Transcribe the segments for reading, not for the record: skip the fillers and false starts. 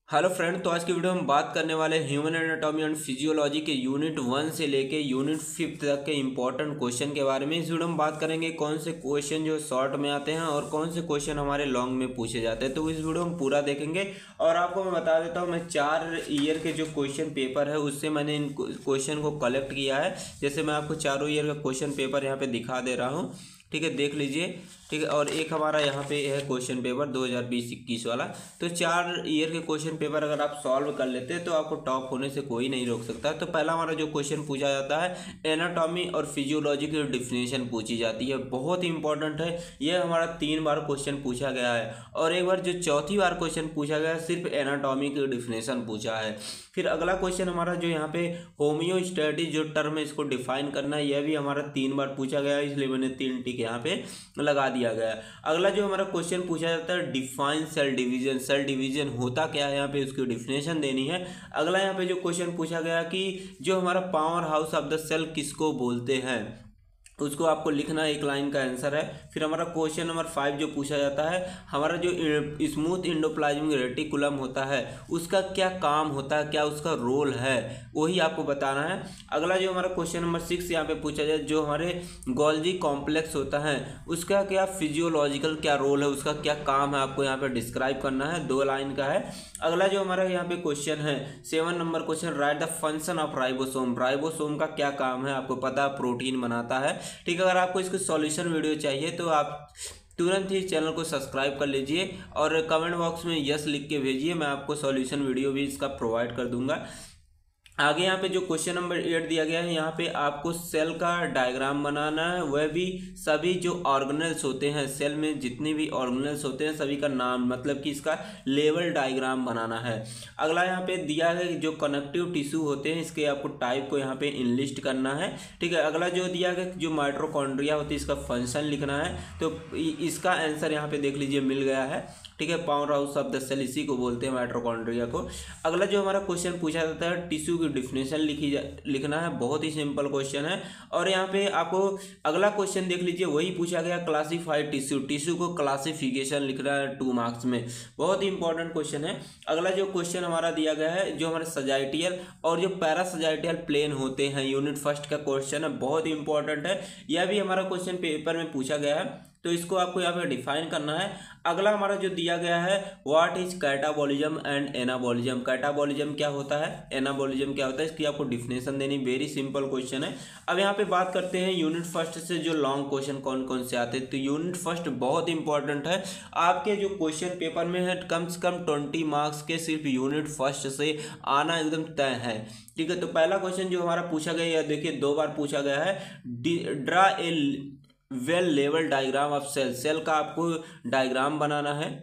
Hello friend, तो आज की वीडियो में बात करने वाले ह्यूमन एनाटॉमी एंड फिजियोलॉजी के यूनिट 1 से लेके यूनिट 5 तक के इंपॉर्टेंट क्वेश्चन के बारे में। इस वीडियो में बात करेंगे कौन से क्वेश्चन जो शॉर्ट में आते हैं और कौन से क्वेश्चन हमारे लॉन्ग में पूछे जाते हैं। तो इस वीडियो में पूरा देखेंगे और आपको मैं बता देता हूँ, मैं 4 ईयर के जो क्वेश्चन पेपर है उससे मैंने इन क्वेश्चन को कलेक्ट किया है। जैसे मैं आपको चारों ईयर का क्वेश्चन पेपर यहाँ पे दिखा दे रहा हूँ, ठीक है, देख लीजिए, ठीक है। और एक हमारा यहाँ पे है क्वेश्चन पेपर 2020-21 वाला। तो 4 ईयर के क्वेश्चन पेपर अगर आप सॉल्व कर लेते हैं तो आपको टॉप होने से कोई नहीं रोक सकता। तो पहला हमारा जो क्वेश्चन पूछा जाता है, एनाटॉमी और फिजियोलॉजी की डिफिनेशन पूछी जाती है, बहुत ही इंपॉर्टेंट है। यह हमारा 3 बार क्वेश्चन पूछा गया है और एक बार जो चौथी बार क्वेश्चन पूछा गया है सिर्फ एनाटॉमी की डिफिनेशन पूछा है। फिर अगला क्वेश्चन हमारा जो यहाँ पे होम्योस्टैटिस जो टर्म है इसको डिफाइन करना है, यह भी हमारा 3 बार पूछा गया है, इसलिए मैंने 3 टिक यहाँ पे लगा दिया गया। अगला जो हमारा क्वेश्चन पूछा जाता है, define cell division, cell division होता क्या है, यहाँ पे उसकी डिफिनेशन देनी है। अगला यहाँ पे जो क्वेश्चन पूछा गया कि जो हमारा power house of the cell किसको बोलते हैं, उसको आपको लिखना, एक लाइन का आंसर है। फिर हमारा क्वेश्चन नंबर 5 जो पूछा जाता है, हमारा जो स्मूथ एंडोप्लाज्मिक रेटिकुलम होता है उसका क्या काम होता है, क्या उसका रोल है, वही आपको बताना है। अगला जो हमारा क्वेश्चन नंबर 6 यहाँ पे पूछा जाए, जो हमारे गोल्जी कॉम्प्लेक्स होता है उसका क्या फिजियोलॉजिकल क्या रोल है, उसका क्या काम है, आपको यहाँ पे डिस्क्राइब करना है, 2 लाइन का है। अगला जो हमारा यहाँ पे क्वेश्चन है 7 number question, right the function of ribosome, ribosome का क्या काम है, आपको पता है प्रोटीन बनाता है, ठीक है। अगर आपको इसकी सॉल्यूशन वीडियो चाहिए तो आप तुरंत ही चैनल को सब्सक्राइब कर लीजिए और कमेंट बॉक्स में यस लिख के भेजिए, मैं आपको सॉल्यूशन वीडियो भी इसका प्रोवाइड कर दूंगा। आगे यहाँ पे जो क्वेश्चन नंबर 8 दिया गया है, यहाँ पे आपको सेल का डायग्राम बनाना है, वह भी सभी जो ऑर्गेनेल्स होते हैं सेल में, जितने भी ऑर्गेनेल्स होते हैं सभी का नाम, मतलब कि इसका लेवल डायग्राम बनाना है। अगला यहाँ पे दिया है जो कनेक्टिव टिश्यू होते हैं इसके आपको टाइप को यहाँ पे इनलिस्ट करना है, ठीक है। अगला जो दिया गया जो माइटोकॉन्ड्रिया होती है इसका फंक्शन लिखना है, तो इसका आंसर यहाँ पे देख लीजिए मिल गया है, ठीक है। Power house of the cell इसी को बोलते हैं, माइटोकॉन्ड्रिया को। अगला जो हमारा क्वेश्चन पूछा जाता है, टिश्यू की डिफिनेशन लिखना है, बहुत ही सिंपल क्वेश्चन है। और यहाँ पे आपको अगला क्वेश्चन देख लीजिए, वही पूछा गया क्लासिफाइड टिश्यू, टिश्यू को क्लासिफिकेशन लिखना है 2 मार्क्स में, बहुत ही इंपॉर्टेंट क्वेश्चन है। अगला जो क्वेश्चन हमारा दिया गया है, जो हमारे सजाइटियल और जो पैरासजाइटियल प्लेन होते हैं, यूनिट 1 का क्वेश्चन है, बहुत ही इंपॉर्टेंट है। यह भी हमारा क्वेश्चन पेपर में पूछा गया है, तो इसको आपको यहाँ पे डिफाइन करना है। अगला हमारा जो दिया गया है, what is catabolism and anabolism, catabolism क्या होता है, एनाबॉलिज्म क्या होता है, इसकी आपको डिफिनेशन देनी, वेरी सिंपल क्वेश्चन है। अब यहाँ पे बात करते हैं यूनिट 1 से जो लॉन्ग क्वेश्चन कौन कौन से आते हैं। तो यूनिट 1 बहुत इंपॉर्टेंट है, आपके जो क्वेश्चन पेपर में है कम से कम 20 मार्क्स के सिर्फ यूनिट 1 से आना एकदम तय है, ठीक है। तो पहला क्वेश्चन जो हमारा पूछा गया है, देखिए 2 बार पूछा गया है, draw a well level diagram of cell, cell का आपको डायग्राम बनाना है,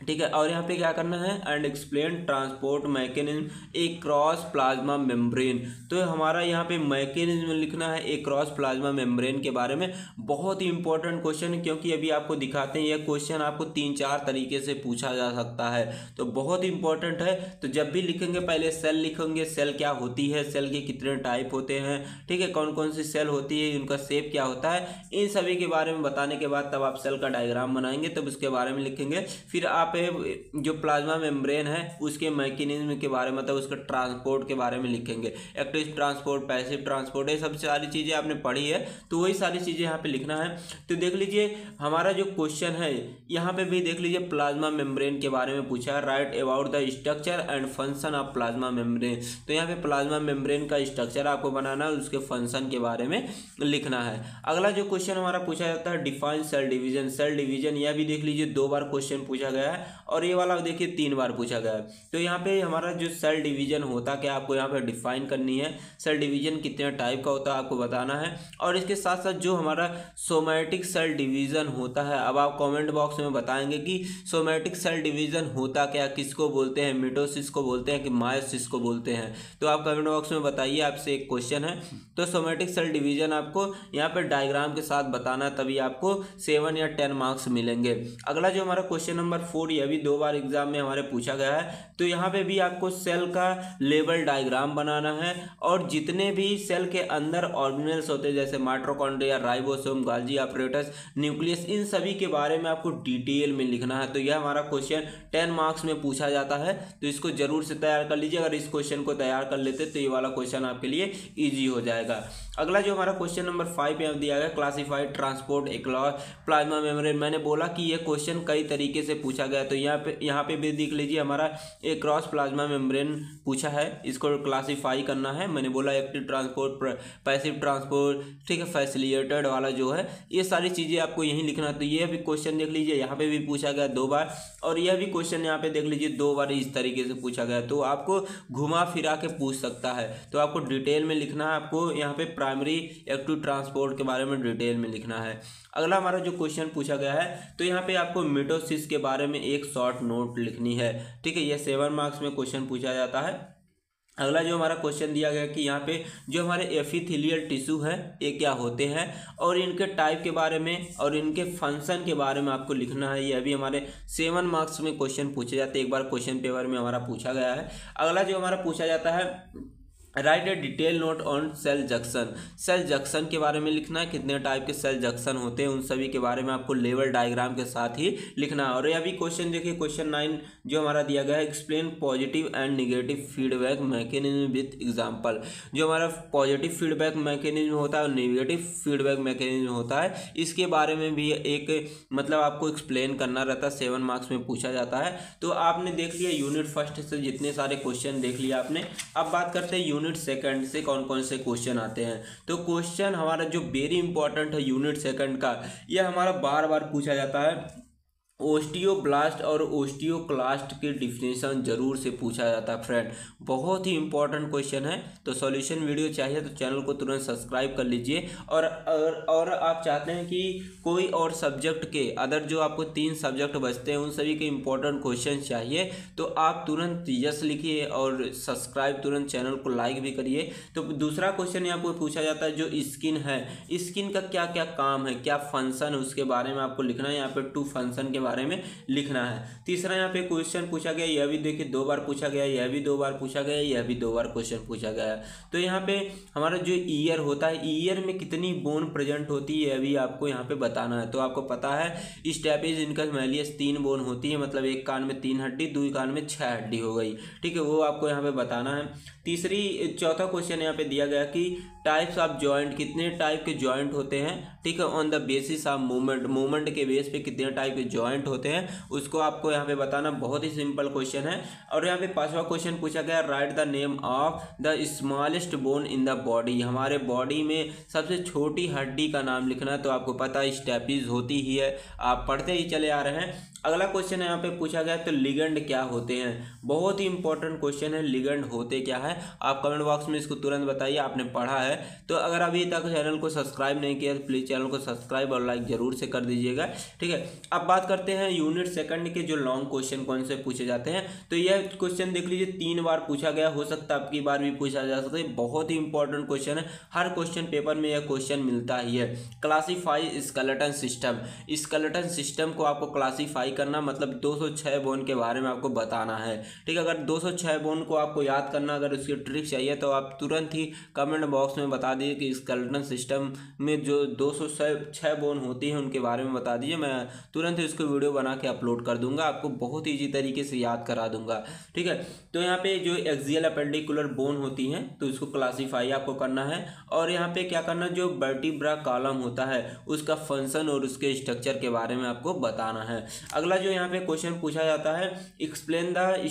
ठीक है। और यहाँ पे क्या करना है, and explain transport mechanism A cross plasma membrane, तो हमारा यहाँ पे मैकेनिज्म लिखना है ए क्रॉस प्लाज्मा मेम्ब्रेन के बारे में, बहुत ही इंपॉर्टेंट क्वेश्चन है, क्योंकि अभी आपको दिखाते हैं यह क्वेश्चन आपको 3-4 तरीके से पूछा जा सकता है, तो बहुत ही इंपॉर्टेंट है। तो जब भी लिखेंगे पहले सेल लिखेंगे, सेल क्या होती है, सेल के कितने टाइप होते हैं, ठीक है, कौन कौन सी सेल होती है, उनका शेप क्या होता है, इन सभी के बारे में बताने के बाद तब आप सेल का डायग्राम बनाएंगे, तब उसके बारे में लिखेंगे। फिर आप जो प्लाज्मा मेम्ब्रेन है उसके मैकेनिज्म के बारे में, मतलब उसके ट्रांसपोर्ट के बारे में लिखेंगे, एक्टिव ट्रांसपोर्ट, पैसिव ट्रांसपोर्ट, ये सब सारी चीज़ें आपने पढ़ी है, तो वही सारी चीज़ें यहाँ पे लिखना है। तो देख लीजिए हमारा जो क्वेश्चन है यहाँ पे भी देख लीजिए, प्लाज्मा मेम्ब्रेन के बारे में पूछा है, right about the structure and function of plasma membrane, तो यहाँ पे प्लाज्मा मेम्ब्रेन का स्ट्रक्चर आपको बनाना है, उसके फंक्शन के बारे में लिखना है। अगला जो क्वेश्चन हमारा पूछा जाता है, define cell division, cell division, यह भी देख लीजिए 2 बार क्वेश्चन पूछा गया है और ये वाला देखिए 3 बार पूछा गया है। तो यहाँ पे हमारा जो सेल डिवीजन होता क्या आपको यहाँ पे डिफाइन करनी है, सेल डिवीजन कितने टाइप का होता है आपको बताना है। और इसके साथ साथ जो हमारा सोमैटिक सेल डिवीजन होता है, अब आप कमेंट बॉक्स में बताएंगे कि सोमैटिक सेल डिवीजन होता क्या, किसको बोलते हैं, मिटोसिस को बोलते हैं कि मायोसिस को बोलते हैं, तो आप कमेंट बॉक्स में बताइए, आपसे एक क्वेश्चन है। तो सोमैटिक सेल डिवीजन आपको यहाँ पे डायग्राम के साथ बताना, तभी आपको 7 या 10 मार्क्स मिलेंगे। अगला जो हमारा क्वेश्चन नंबर 4 ट्रांसपोर्ट, यह भी 2 बार एग्जाम में हमारे पूछा गया है। तो यहाँ पे भी आपको सेल का लेवल डायग्राम बनाना है और जितने भी सेल के अंदर ऑर्गेनेल्स होते हैं जैसे mitochondria, ribosome, Golgi apparatus, nucleus, इन सभी के बारे में आपको डिटेल में लिखना है। तो यह हमारा क्वेश्चन 10 मार्क्स में पूछा जाता है, तो इसको जरूर से तैयार कर लीजिए। अगर इस क्वेश्चन को तैयार कर लेते तो ये वाला क्वेश्चन आपके लिए ईजी हो जाएगा। अगला जो हमारा क्वेश्चन नंबर 5 यहाँ दिया गया, क्लासिफाइड ट्रांसपोर्ट एक्लॉस प्लाज्मा मेम्ब्रेन। मैंने बोला कि यह क्वेश्चन कई तरीके से पूछा गया, तो यहाँ पे भी देख लीजिए हमारा एक क्रॉस प्लाज्मा मेम्ब्रेन पूछा है, इसको क्लासिफाई करना है। मैंने बोला एक्टिव ट्रांसपोर्ट, पैसिव ट्रांसपोर्ट, ठीक है, फैसिलिटेटेड वाला जो है, ये सारी चीज़ें आपको यहीं लिखना। तो ये भी क्वेश्चन देख लीजिए, यहाँ पे भी पूछा गया 2 बार, और यह भी क्वेश्चन यहाँ पे देख लीजिए 2 बार इस तरीके से पूछा गया। तो आपको घुमा फिरा के पूछ सकता है, तो आपको डिटेल में लिखना है। आपको यहाँ पे प्राइमरी एक्टिव ट्रांसपोर्ट के बारे में डिटेल में लिखना है। अगला हमारा जो क्वेश्चन पूछा गया है, तो यहाँ पे आपको मिटोसिस के बारे में एक शॉर्ट नोट लिखनी है, ठीक है। यह 7 मार्क्स में क्वेश्चन पूछा जाता है। अगला जो हमारा क्वेश्चन दिया गया कि यहाँ पे जो हमारे एपिथेलियल टिश्यू है ये क्या होते हैं और इनके टाइप के बारे में और इनके फंक्शन के बारे में आपको लिखना है। यह भी हमारे 7 मार्क्स में क्वेश्चन पूछे जाते हैं, एक बार क्वेश्चन पेपर में हमारा पूछा गया है। अगला जो हमारा पूछा जाता है, write a detail note on cell junction. Cell junction के बारे में लिखना है, कितने टाइप के सेल जंक्शन होते हैं उन सभी के बारे में आपको लेवल डायग्राम के साथ ही लिखना है। और यह भी क्वेश्चन देखिए, क्वेश्चन 9 जो हमारा दिया गया है, explain positive and negative feedback mechanism with example. जो हमारा पॉजिटिव फीडबैक मैकेनिज्म होता है और नेगेटिव फीडबैक मैकेनिज्म होता है, इसके बारे में भी एक मतलब आपको एक्सप्लेन करना रहता है, 7 मार्क्स में पूछा जाता है। तो आपने देख लिया यूनिट फर्स्ट से जितने सारे क्वेश्चन देख लिया आपने। अब बात करते हैं यूनिट सेकंड से कौन कौन से क्वेश्चन आते हैं। तो क्वेश्चन हमारा जो वेरी इंपॉर्टेंट है यूनिट सेकंड का, यह हमारा बार बार पूछा जाता है। ओस्टियोब्लास्ट और ओस्टियोक्लास्ट के डिफिनेशन जरूर से पूछा जाता है फ्रेंड, बहुत ही इंपॉर्टेंट क्वेश्चन है। तो सॉल्यूशन वीडियो चाहिए तो चैनल को तुरंत सब्सक्राइब कर लीजिए। और आप चाहते हैं कि कोई और सब्जेक्ट के अदर जो आपको 3 सब्जेक्ट बचते हैं उन सभी के इंपॉर्टेंट क्वेश्चन चाहिए तो आप तुरंत यस लिखिए और सब्सक्राइब तुरंत चैनल को लाइक भी करिए। तो दूसरा क्वेश्चन यहाँ पर पूछा जाता है जो स्किन है, स्किन का क्या क्या काम है, क्या फंक्शन है, उसके बारे में आपको लिखना है। यहाँ पे 2 फंक्शन के बारे में लिखना है। तीसरा यहाँ पे क्वेश्चन पूछा गया, यह भी देखिए 2 बार पूछा गया, यह भी 2 बार पूछा गया, यह भी 2 बार क्वेश्चन पूछा गया। तो यहाँ पे हमारा जो ईयर होता है, ईयर में कितनी बोन प्रेजेंट होती है यह भी आपको यहाँ पे बताना है। तो आपको पता है स्टेपिज इनकस मैलियस 3 बोन होती है, मतलब एक कान में 3 हड्डी, 2 कान में 6 हड्डी हो गई, ठीक है, वो आपको यहाँ पे बताना है। चौथा क्वेश्चन यहाँ पे दिया गया कि टाइप्स ऑफ जॉइंट, कितने टाइप के जॉइंट होते हैं, ठीक है, on the basis of movement, movement के बेस पे कितने टाइप के जॉइंट होते हैं उसको आपको यहाँ पे बताना। बहुत ही सिंपल क्वेश्चन है। और यहाँ पे 5वां क्वेश्चन पूछा गया, right the name of the smallest bone in the body. हमारे बॉडी में सबसे छोटी हड्डी का नाम लिखना है। तो आपको पता है स्टेपीज होती ही है, आप पढ़ते ही चले आ रहे हैं। अगला क्वेश्चन यहाँ पे पूछा गया तो लिगेंड क्या होते हैं, बहुत ही इंपॉर्टेंट क्वेश्चन है, लिगेंड होते क्या है। आप कमेंट बॉक्स में इसको तुरंत बताइए, आपने पढ़ा है। तो अगर अभी तक चैनल को सब्सक्राइब नहीं किया तो प्लीज़ चैनल को सब्सक्राइब और लाइक जरूर से कर दीजिएगा, ठीक है। अब बात करते हैं यूनिट सेकंड के जो लॉन्ग क्वेश्चन कौन से पूछे जाते हैं। तो यह क्वेश्चन देख लीजिए 3 बार पूछा गया, हो सकता है अब की बार भी पूछा जा सकता है। बहुत ही इंपॉर्टेंट क्वेश्चन है, हर क्वेश्चन पेपर में यह क्वेश्चन मिलता ही है। Classify skeleton system, skeleton system को आपको क्लासीफाई करना, मतलब 206 बोन के बारे में आपको बताना है, ठीक है। अगर 206 बोन को आपको याद करना, अगर उसकी ट्रिक चाहिए तो आप तुरंत ही कमेंट बॉक्स में बता दीजिए कि स्केलेटन सिस्टम में जो 206 बोन होती हैं उनके बारे में बता दीजिए। मैं तुरंत ही उसको वीडियो बना के अपलोड कर दूंगा, आपको बहुत ईजी तरीके से याद करा दूंगा, ठीक है। तो यहाँ पे जो एक्सियल अपेंडिकुलर बोन होती हैं तो उसको क्लासीफाई आपको करना है। और यहाँ पे क्या करना, जो वर्टिब्रा कॉलम होता है उसका फंक्शन और उसके स्ट्रक्चर के बारे में आपको बताना है। अगला जो यहाँ पे क्वेश्चन पूछा जाता है, explain the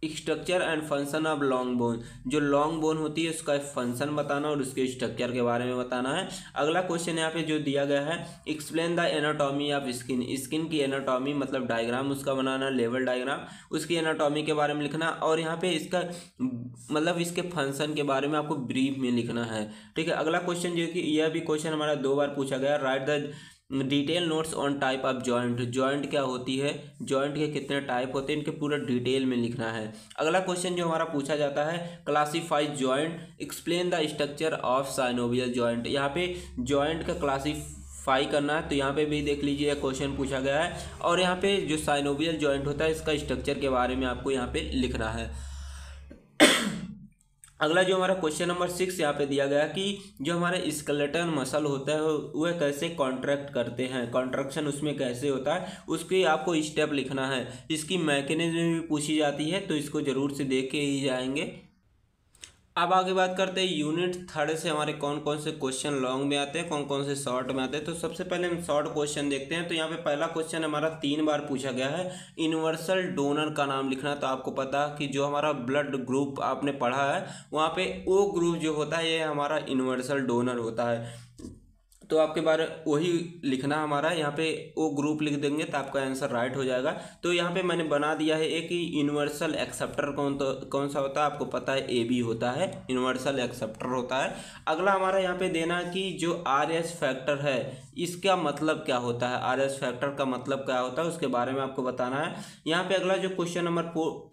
structure and function of long bone. जो लॉन्ग बोन होती है उसका फंक्शन बताना और उसके स्ट्रक्चर के बारे में बताना है। अगला क्वेश्चन यहाँ पे जो दिया गया है, explain the anatomy of skin. Skin की एनाटॉमी मतलब डायग्राम उसका बनाना, लेवल डायग्राम, उसकी एनाटॉमी के बारे में लिखना। और यहाँ पे इसका मतलब इसके फंक्शन के बारे में आपको ब्रीफ में लिखना है, ठीक है। अगला क्वेश्चन जो कि यह भी क्वेश्चन हमारा 2 बार पूछा गया, right the detail notes on type of joint. Joint क्या होती है, जॉइंट के कितने टाइप होते हैं, इनके पूरा डिटेल में लिखना है। अगला क्वेश्चन जो हमारा पूछा जाता है, classify joint, explain the structure of synovial joint. यहाँ पे जॉइंट का क्लासीफाई फाई करना है। तो यहाँ पे भी देख लीजिए क्वेश्चन पूछा गया है। और यहाँ पे जो साइनोवियल जॉइंट होता है इसका स्ट्रक्चर के बारे में आपको यहाँ पे लिखना है। अगला जो हमारा क्वेश्चन नंबर 6 यहाँ पे दिया गया कि जो हमारे स्केलेटन मसल होता है वह कैसे कॉन्ट्रैक्ट करते हैं, कॉन्ट्रैक्शन उसमें कैसे होता है, उसके आपको स्टेप लिखना है। इसकी मैकेनिज्म भी पूछी जाती है, तो इसको जरूर से देख के ही जाएंगे। अब आगे बात करते हैं यूनिट 3 से हमारे कौन कौन से क्वेश्चन लॉन्ग में आते हैं, कौन कौन से शॉर्ट में आते हैं। तो सबसे पहले हम शॉर्ट क्वेश्चन देखते हैं। तो यहाँ पे पहला क्वेश्चन हमारा 3 बार पूछा गया है, यूनिवर्सल डोनर का नाम लिखना। तो आपको पता कि जो हमारा ब्लड ग्रुप आपने पढ़ा है वहाँ पे ओ ग्रुप जो होता है ये हमारा यूनिवर्सल डोनर होता है। तो आपके बारे वही लिखना हमारा, यहाँ पे वो ग्रुप लिख देंगे तो आपका आंसर राइट हो जाएगा। तो यहाँ पे मैंने बना दिया है एक यूनिवर्सल एक्सेप्टर कौन सा होता है, आपको पता है ए बी होता है, यूनिवर्सल एक्सेप्टर होता है। अगला हमारा यहाँ पे देना कि जो RS फैक्टर है इसका मतलब क्या होता है, RS फैक्टर का मतलब क्या होता है उसके बारे में आपको बताना है। यहाँ पे अगला जो क्वेश्चन नंबर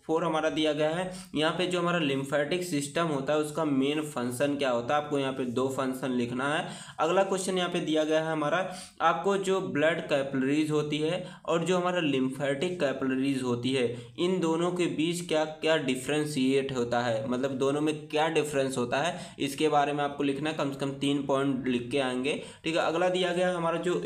4 हमारा दिया गया है, यहाँ पे जो हमारा लिम्फेटिक सिस्टम होता है उसका मेन फंक्शन क्या होता है, आपको यहाँ पे 2 फंक्शन लिखना है। अगला क्वेश्चन यहाँ पे दिया गया है हमारा, आपको जो ब्लड कैपिलरीज होती है और जो हमारा लिम्फेटिक कैपिलरीज होती है इन दोनों के बीच क्या क्या डिफ्रेंशिएट होता है, मतलब दोनों में क्या डिफरेंस होता है, इसके बारे में आपको लिखना है। कम से कम 3 पॉइंट लिख के आएंगे, ठीक है। अगला दिया गया हमारा जो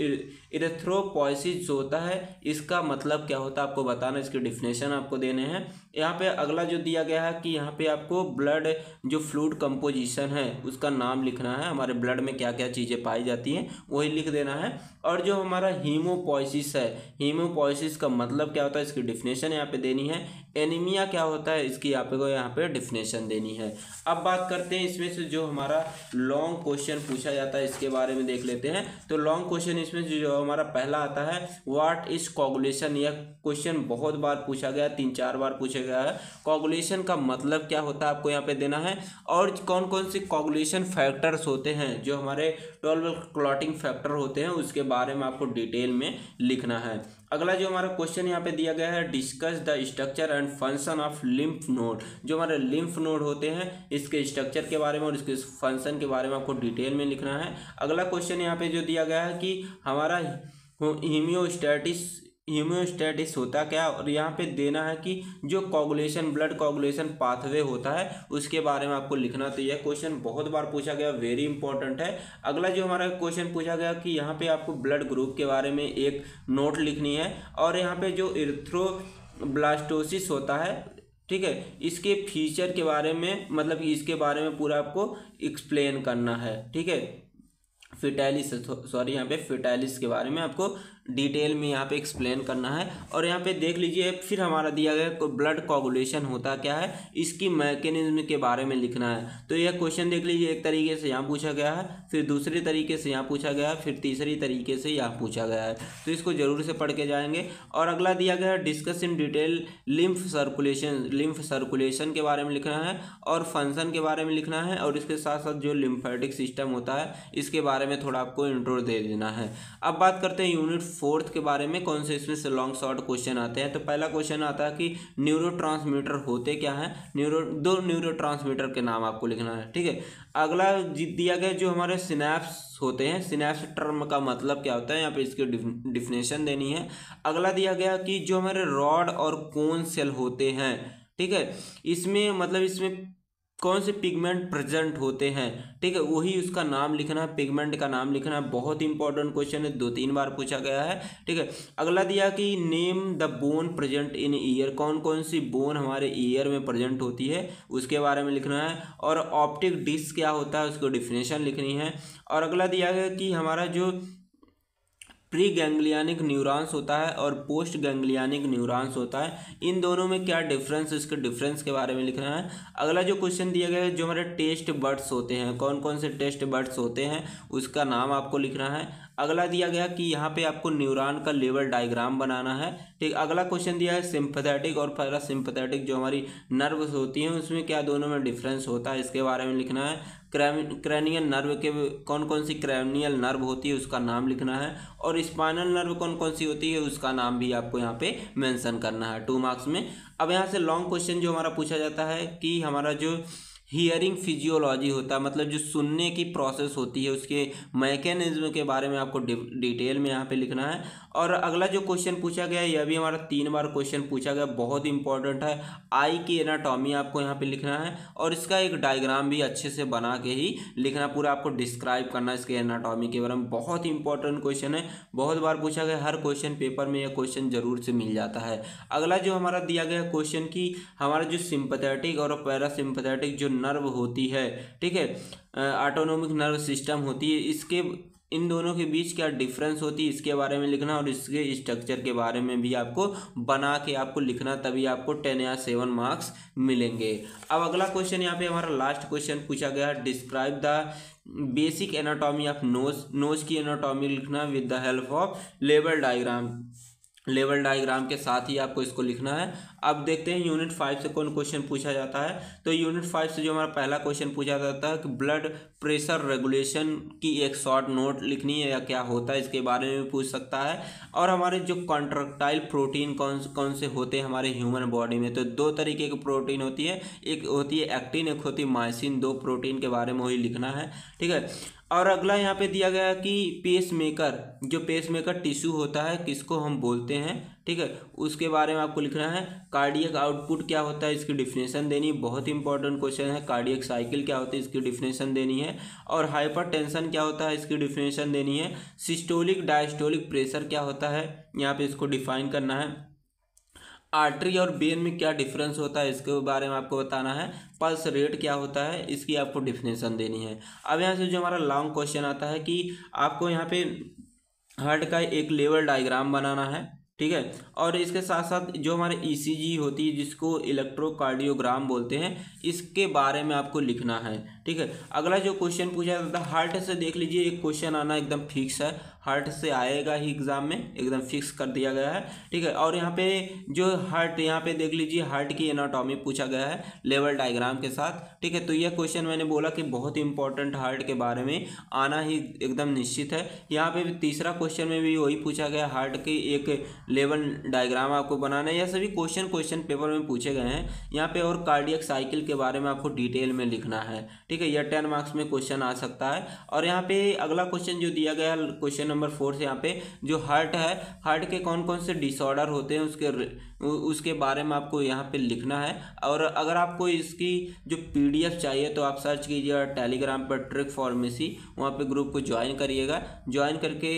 इरेथ्रोपोइसिस होता है इसका मतलब क्या होता है आपको बताना, इसके डिफिनेशन आपको देने हैं। यहाँ पे अगला जो दिया गया है कि यहाँ पे आपको ब्लड जो फ्लूइड कंपोजिशन है उसका नाम लिखना है, हमारे ब्लड में क्या क्या चीज़ें पाई जाती हैं वही लिख देना है। और जो हमारा हीमोपोइसिस है, हीमोपोइसिस का मतलब क्या होता है इसकी डिफिनेशन यहाँ पे देनी है। एनीमिया क्या होता है इसकी आपको यहाँ पे डिफिनेशन देनी है। अब बात करते हैं इसमें से जो हमारा लॉन्ग क्वेश्चन पूछा जाता है इसके बारे में देख लेते हैं। तो लॉन्ग क्वेश्चन इसमें जो हमारा पहला आता है, व्हाट इज कोगुलेशन। यह क्वेश्चन बहुत बार पूछा गया, 3-4 बार पूछा गया है। कोगुलेशन का मतलब क्या होता है आपको यहाँ पे देना है, और कौन कौन से कोगुलेशन फैक्टर्स होते हैं जो हमारे 12 क्लॉटिंग फैक्टर होते हैं उसके बारे में आपको डिटेल में लिखना है। अगला जो हमारा क्वेश्चन यहाँ पे दिया गया है, discuss the structure and function of lymph node. जो हमारे लिम्फ नोड होते हैं इसके स्ट्रक्चर के बारे में और इसके फंक्शन के बारे में आपको डिटेल में लिखना है। अगला क्वेश्चन यहाँ पे जो दिया गया है कि हमारा हीमियोस्टैटिस होता क्या, और यहाँ पे देना है कि जो कोगुलेशन ब्लड कोगुलेशन पाथवे होता है उसके बारे में आपको लिखना। तो यह क्वेश्चन बहुत बार पूछा गया, वेरी इंपॉर्टेंट है। अगला जो हमारा क्वेश्चन पूछा गया कि यहाँ पे आपको ब्लड ग्रुप के बारे में एक नोट लिखनी है, और यहाँ पे जो इरिथ्रोब्लास्टोसिस होता है, ठीक है, इसके फीचर के बारे में, मतलब इसके बारे में पूरा आपको एक्सप्लेन करना है, ठीक है। फिटैलिस, सॉरी यहाँ पे फिटैलिस के बारे में आपको डिटेल में यहाँ पे एक्सप्लेन करना है। और यहाँ पे देख लीजिए फिर हमारा दिया गया ब्लड कोगुलेशन होता क्या है, इसकी मैकेनिज्म के बारे में लिखना है। तो यह क्वेश्चन देख लीजिए, एक तरीके से यहाँ पूछा गया है, फिर दूसरी तरीके से यहाँ पूछा गया है, फिर तीसरी तरीके से यहाँ पूछा गया है। तो इसको जरूर से पढ़ के जाएंगे। और अगला दिया गया है, discuss in detail lymph circulation. Lymph circulation के बारे में लिखना है और फंक्शन के बारे में लिखना है, और इसके साथ साथ जो लिम्फेटिक सिस्टम होता है इसके बारे में थोड़ा आपको इंट्रो दे देना है। अब बात करते हैं यूनिट 4 के बारे में, कौन से इसमें से लॉन्ग शॉर्ट क्वेश्चन आते हैं। तो पहला क्वेश्चन आता है कि न्यूरोट्रांसमीटर होते क्या हैं, दो न्यूरोट्रांसमीटर के नाम आपको लिखना है, ठीक है। अगला दिया गया जो हमारे सिनेप्स होते हैं, सिनेप्स टर्म का मतलब क्या होता है, यहाँ पे इसकी डिफिनेशन देनी है। अगला दिया गया कि जो हमारे रॉड और कोन सेल होते हैं, ठीक है, इसमें मतलब इसमें कौन से पिगमेंट प्रेजेंट होते हैं, ठीक है, वही उसका नाम लिखना है, पिगमेंट का नाम लिखना है। बहुत इंपॉर्टेंट क्वेश्चन है, 2-3 बार पूछा गया है, ठीक है। अगला दिया कि name the bone present in year. कौन कौन सी बोन हमारे ईयर में प्रेजेंट होती है उसके बारे में लिखना है। और ऑप्टिक डिस्क क्या होता है उसको डिफिनेशन लिखनी है। और अगला दिया गया कि हमारा जो प्री गैंग्लियानिक न्यूरॉन्स होता है और पोस्ट गैंग्लियानिक न्यूरॉन्स होता है, इन दोनों में क्या डिफरेंस, इसके डिफरेंस के बारे में लिखना है। अगला जो क्वेश्चन दिया गया है, जो हमारे टेस्ट बड्स होते हैं, कौन कौन से टेस्ट बड्स होते हैं उसका नाम आपको लिखना है। अगला दिया गया कि यहाँ पे आपको न्यूरॉन का लेवल डायग्राम बनाना है, ठीक। अगला क्वेश्चन दिया है सिंपैथेटिक और पैरासिम्पैथेटिक जो हमारी नर्व्स होती हैं उसमें क्या दोनों में डिफरेंस होता है इसके बारे में लिखना है। क्रैनियल नर्व के कौन कौन सी क्रैनियल नर्व होती है उसका नाम लिखना है। और स्पाइनल नर्व कौन कौन सी होती है उसका नाम भी आपको यहाँ पे मेंशन करना है 2 मार्क्स में। अब यहाँ से लॉन्ग क्वेश्चन जो हमारा पूछा जाता है कि हमारा जो हियरिंग फिजियोलॉजी होता है, मतलब जो सुनने की प्रोसेस होती है उसके मैकेनिज्म के बारे में आपको डिटेल में यहाँ पे लिखना है। और अगला जो क्वेश्चन पूछा गया है, यह भी हमारा 3 बार क्वेश्चन पूछा गया, बहुत इंपॉर्टेंट है। आई की एनाटॉमी आपको यहाँ पे लिखना है और इसका एक डायग्राम भी अच्छे से बना के ही लिखना, पूरा आपको डिस्क्राइब करना इसके एनाटॉमी के बारे में। बहुत इंपॉर्टेंट क्वेश्चन है, बहुत बार पूछा गया, हर क्वेश्चन पेपर में यह क्वेश्चन जरूर से मिल जाता है। अगला जो हमारा दिया गया क्वेश्चन की हमारा जो सिंपैथेटिक और पैरासिम्पैथेटिक जो नर्व होती है, ठीक है, ऑटोनोमिक नर्व सिस्टम होती है, इसके इन दोनों के बीच क्या डिफरेंस होती है इसके बारे में लिखना और इसके स्ट्रक्चर के बारे में भी आपको बना के आपको लिखना, तभी आपको 10 या 7 मार्क्स मिलेंगे। अब अगला क्वेश्चन यहाँ पे हमारा लास्ट क्वेश्चन पूछा गया, describe the basic anatomy of nose. Nose की एनाटॉमी लिखना with the help of level diagram. Level diagram के साथ ही आपको इसको लिखना है। अब देखते हैं यूनिट 5 से कौन क्वेश्चन पूछा जाता है। तो यूनिट 5 से जो हमारा पहला क्वेश्चन पूछा जाता है कि ब्लड प्रेशर रेगुलेशन की एक शॉर्ट नोट लिखनी है या क्या होता है इसके बारे में भी पूछ सकता है। और हमारे जो कॉन्ट्रैक्टाइल प्रोटीन कौन से होते हैं हमारे ह्यूमन बॉडी में, तो 2 तरीके की प्रोटीन होती है, एक होती है एक्टिन, एक होती है मायोसिन। 2 प्रोटीन के बारे में वही लिखना है, ठीक है। और अगला यहाँ पे दिया गया कि पेसमेकर, जो पेसमेकर टिश्यू होता है किसको हम बोलते हैं, ठीक है, उसके बारे में आपको लिखना है। कार्डियक आउटपुट क्या होता है इसकी डिफिनेशन देनी, बहुत इंपॉर्टेंट क्वेश्चन है। कार्डियक साइकिल क्या होती है इसकी डिफिनेशन देनी है। और हाइपरटेंशन क्या होता है इसकी डिफिनेशन देनी है। सिस्टोलिक डायस्टोलिक प्रेशर क्या होता है यहाँ पे इसको डिफाइन करना है। आर्टरी और वेन में क्या डिफरेंस होता है इसके बारे में आपको बताना है। पल्स रेट क्या होता है इसकी आपको डिफिनेशन देनी है। अब यहाँ से जो हमारा लॉन्ग क्वेश्चन आता है कि आपको यहाँ पे हार्ट का एक लेवल डायग्राम बनाना है, ठीक है। और इसके साथ साथ जो हमारे ईसीजी होती है जिसको इलेक्ट्रोकार्डियोग्राम बोलते हैं, इसके बारे में आपको लिखना है, ठीक है। अगला जो क्वेश्चन पूछा जाता है हार्ट से, देख लीजिए एक क्वेश्चन आना एकदम फिक्स है, हार्ट से आएगा ही एग्जाम में, एकदम फिक्स कर दिया गया है, ठीक है। और यहाँ पे जो हार्ट, यहाँ पे देख लीजिए हार्ट की एनाटॉमी पूछा गया है लेवल डायग्राम के साथ, ठीक है। तो यह क्वेश्चन मैंने बोला कि बहुत इंपॉर्टेंट, हार्ट के बारे में आना ही एकदम निश्चित है। यहाँ पे तीसरा क्वेश्चन में भी वही पूछा गया, हार्ट की एक लेवल डायग्राम आपको बनाना है। यह सभी क्वेश्चन पेपर में पूछे गए हैं यहाँ पे। और कार्डियक साइकिल के बारे में आपको डिटेल में लिखना है, ठीक है। यह 10 मार्क्स में क्वेश्चन आ सकता है। और यहाँ पे अगला क्वेश्चन जो दिया गया है क्वेश्चन नंबर 4 से, यहाँ पे जो हार्ट है, हार्ट के कौन कौन से डिसऑर्डर होते हैं उसके बारे में आपको यहाँ पे लिखना है। और अगर आपको इसकी जो PDF चाहिए तो आप सर्च कीजिएगा टेलीग्राम पर ट्रिक फार्मेसी, वहाँ पे ग्रुप को ज्वाइन करिएगा। ज्वाइन करके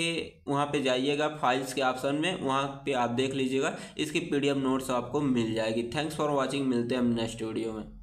वहाँ पे जाइएगा फाइल्स के ऑप्शन में, वहाँ पे आप देख लीजिएगा, इसकी PDF नोट्स आपको मिल जाएगी। थैंक्स फॉर वॉचिंग, मिलते हैं हम नेक्स्ट वीडियो में।